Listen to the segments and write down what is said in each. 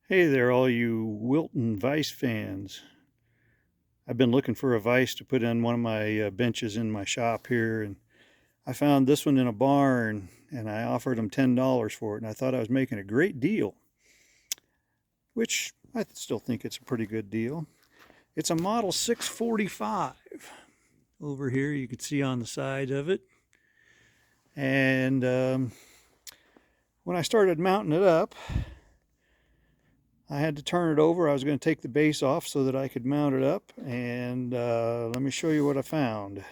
Hey there, all you Wilton Vise fans. I've been looking for a vise to put on one of my benches in my shop here, and I found this one in a barn, and I offered them $10 for it, and I thought I was making a great deal, which I still think it's a pretty good deal. It's a Model 645. Over here you can see on the side of it. And when I started mounting it up, I had to turn it over. I was going to take the base off so that I could mount it up, and let me show you what I found.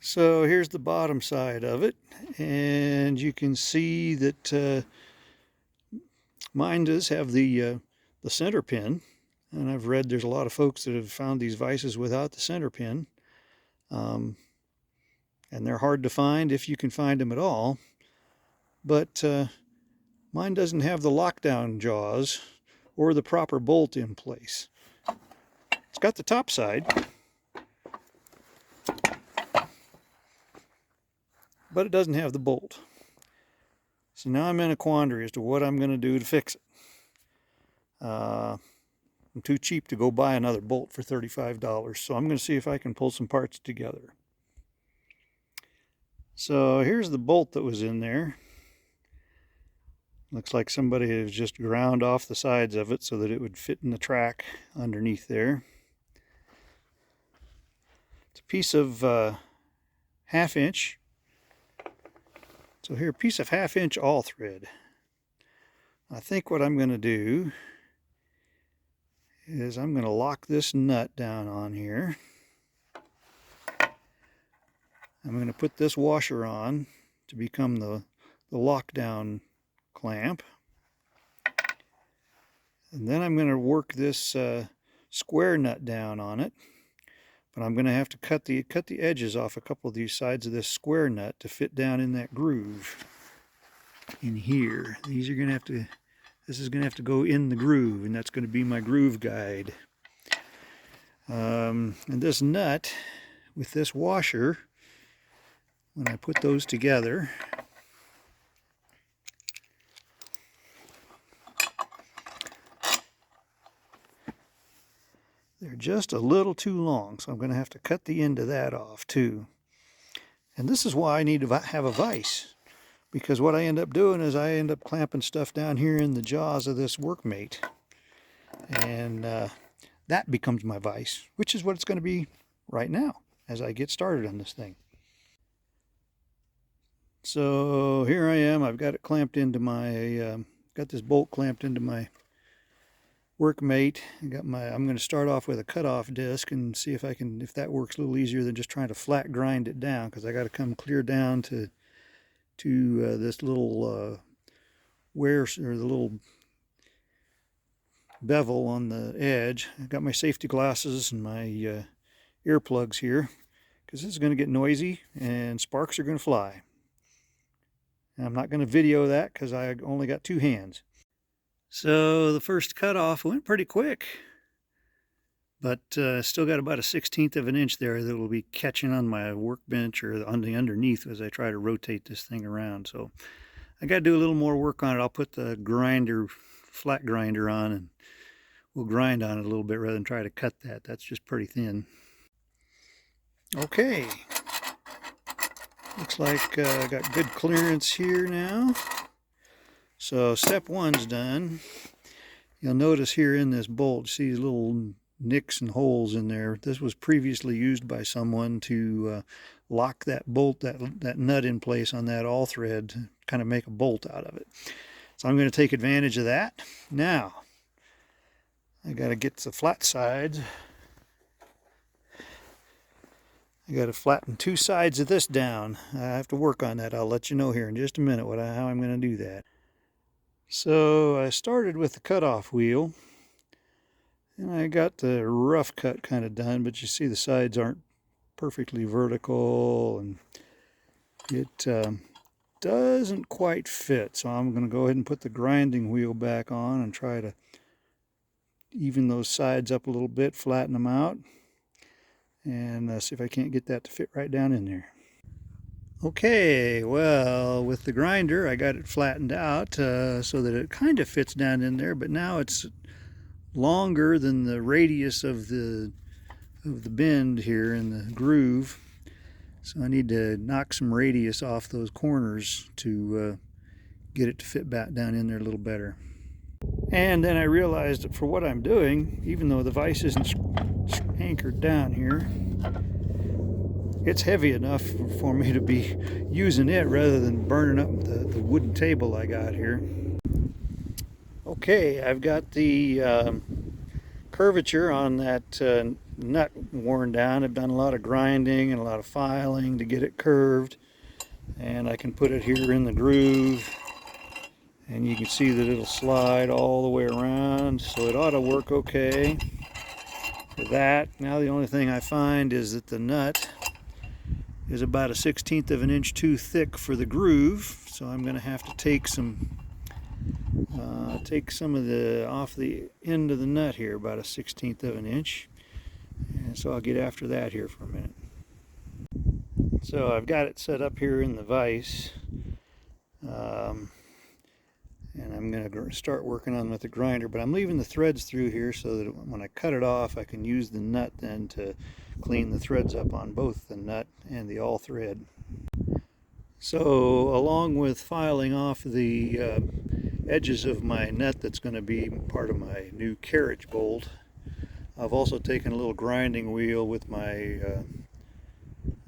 So here's the bottom side of it, and you can see that mine does have the center pin, and I've read there's a lot of folks that have found these vices without the center pin, and they're hard to find if you can find them at all. But mine doesn't have the lockdown jaws or the proper bolt in place. It's got the top side, but it doesn't have the bolt. So now I'm in a quandary as to what I'm going to do to fix it. I'm too cheap to go buy another bolt for $35, so I'm going to see if I can pull some parts together. So here's the bolt that was in there. Looks like somebody has just ground off the sides of it so that it would fit in the track underneath there. It's a piece of 1/2 inch. So here, a piece of 1/2 inch all thread. I think what I'm going to do is I'm going to lock this nut down on here. I'm going to put this washer on to become the lockdown clamp. And then I'm going to work this square nut down on it. But I'm going to have to cut the edges off a couple of these sides of this square nut to fit down in that groove in here. These are going to have to, this is going to have to go in the groove, and that's going to be my groove guide. And this nut with this washer, when I put those together, they're just a little too long, so I'm going to have to cut the end of that off too. And this is why I need to have a vise, because what I end up doing is I end up clamping stuff down here in the jaws of this workmate, and that becomes my vise, which is what it's going to be right now as I get started on this thing. So here I am. I've got it clamped into my got this bolt clamped into my workmate. I'm going to start off with a cutoff disc and see if that works a little easier than just trying to flat grind it down, because I got to come clear down to this little wear, or the little bevel on the edge. I've got my safety glasses and my earplugs here, because this is going to get noisy and sparks are going to fly. And I'm not going to video that because I only got 2 hands. So the first cutoff went pretty quick, but still got about a 1/16 of an inch there that will be catching on my workbench or on the underneath as I try to rotate this thing around. So I got to do a little more work on it. I'll put the flat grinder on, and we'll grind on it a little bit rather than try to cut that. That's just pretty thin. Okay, looks like I got good clearance here now. So step 1's done. You'll notice here in this bolt, see these little nicks and holes in there. This was previously used by someone to lock that bolt, that nut in place on that all thread, to kind of make a bolt out of it. So I'm going to take advantage of that. Now, I got to get the flat sides. I got to flatten 2 sides of this down. I have to work on that. I'll let you know here in just a minute how I'm going to do that. So I started with the cutoff wheel, and I got the rough cut kind of done, but you see the sides aren't perfectly vertical, and it doesn't quite fit. So I'm going to go ahead and put the grinding wheel back on and try to even those sides up a little bit, flatten them out, and see if I can't get that to fit right down in there. Okay, well, with the grinder I got it flattened out so that it kind of fits down in there, but now it's longer than the radius of the bend here in the groove. So I need to knock some radius off those corners to get it to fit back down in there a little better. And then I realized that for what I'm doing, even though the vise isn't anchored down here, it's heavy enough for me to be using it rather than burning up the wooden table I got here. Okay, I've got the curvature on that nut worn down. I've done a lot of grinding and a lot of filing to get it curved, and I can put it here in the groove, and you can see that it'll slide all the way around, so it ought to work okay for that. Now the only thing I find is that the nut is about a 1/16 of an inch too thick for the groove, so I'm going to have to take some of the off the end of the nut here, about a 1/16 of an inch, and so I'll get after that here for a minute. So I've got it set up here in the vise, and I'm going to start working on with the grinder, but I'm leaving the threads through here so that when I cut it off I can use the nut then to clean the threads up on both the nut and the all thread. So along with filing off the edges of my nut that's going to be part of my new carriage bolt, I've also taken a little grinding wheel with my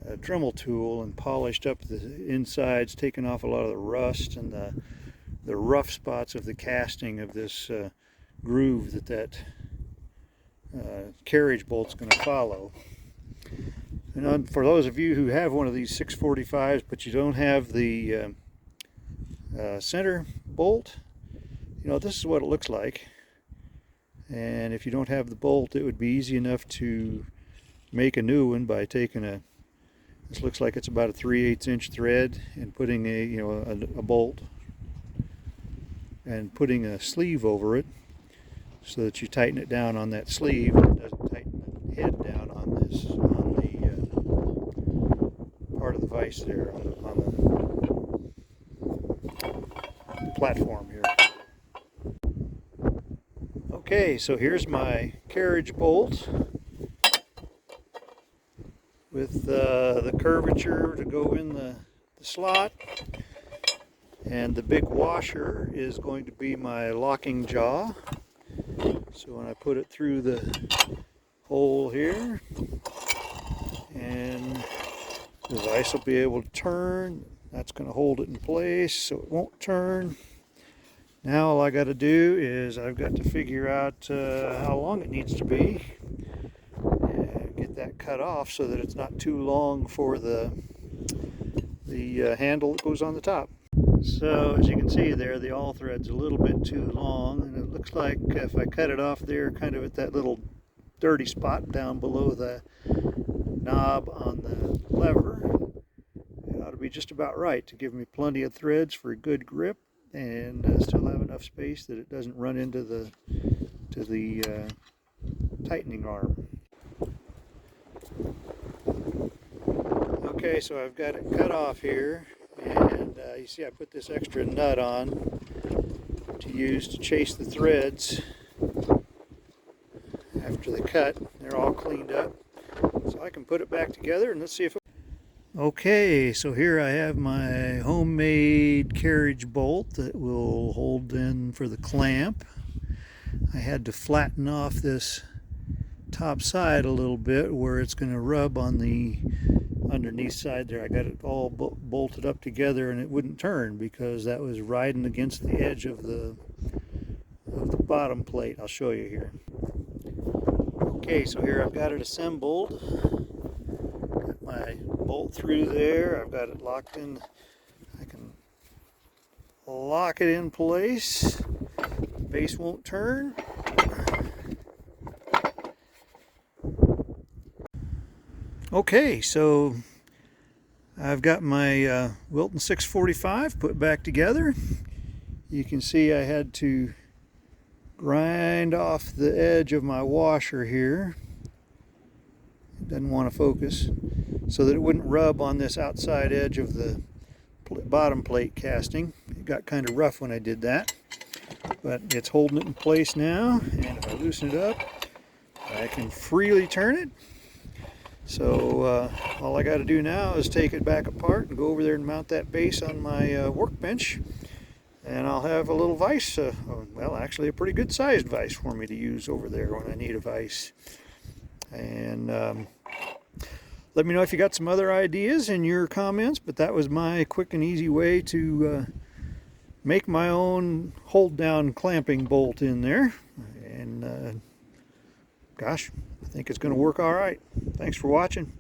Dremel tool and polished up the insides, taken off a lot of the rust and the rough spots of the casting of this groove that carriage bolt's going to follow. And for those of you who have one of these 645s but you don't have the center bolt, you know, this is what it looks like. And if you don't have the bolt, it would be easy enough to make a new one by taking this looks like it's about a 3/8 inch thread and putting a bolt and putting a sleeve over it so that you tighten it down on that sleeve and it doesn't tighten the head down on the part of the vise there on the platform here. Okay, so here's my carriage bolt with the curvature to go in the slot, and the big washer is going to be my locking jaw. So when I put it through the hole here, and the vise will be able to turn, that's going to hold it in place so it won't turn. Now all I got to do is I've got to figure out how long it needs to be and get that cut off so that it's not too long for the handle that goes on the top. So as you can see there, the all thread's a little bit too long, and it looks like if I cut it off there kind of at that little dirty spot down below the knob on the lever, it ought to be just about right to give me plenty of threads for a good grip and still have enough space that it doesn't run into the tightening arm. Okay, so I've got it cut off here, and you see I put this extra nut on to use to chase the threads after the cut. They're all cleaned up, so I can put it back together and let's see if it... Okay, so here I have my homemade carriage bolt that will hold in for the clamp. I had to flatten off this top side a little bit where it's going to rub on the underneath side there. I got it all bolted up together and it wouldn't turn because that was riding against the edge of the bottom plate. I'll show you here. Okay, so here I've got it assembled. Got my bolt through there. I've got it locked in. I can lock it in place. The base won't turn. Okay, so I've got my Wilton 645 put back together. You can see I had to grind off the edge of my washer here. It doesn't want to focus. so that it wouldn't rub on this outside edge of the bottom plate casting. It got kind of rough when I did that, but it's holding it in place now, and if I loosen it up, I can freely turn it. So all I got to do now is take it back apart and go over there and mount that base on my workbench, and I'll have a little vise, well, actually a pretty good sized vise for me to use over there when I need a vise. And let me know if you got some other ideas in your comments, but that was my quick and easy way to make my own hold down clamping bolt in there. And gosh, I think it's going to work all right. Thanks for watching.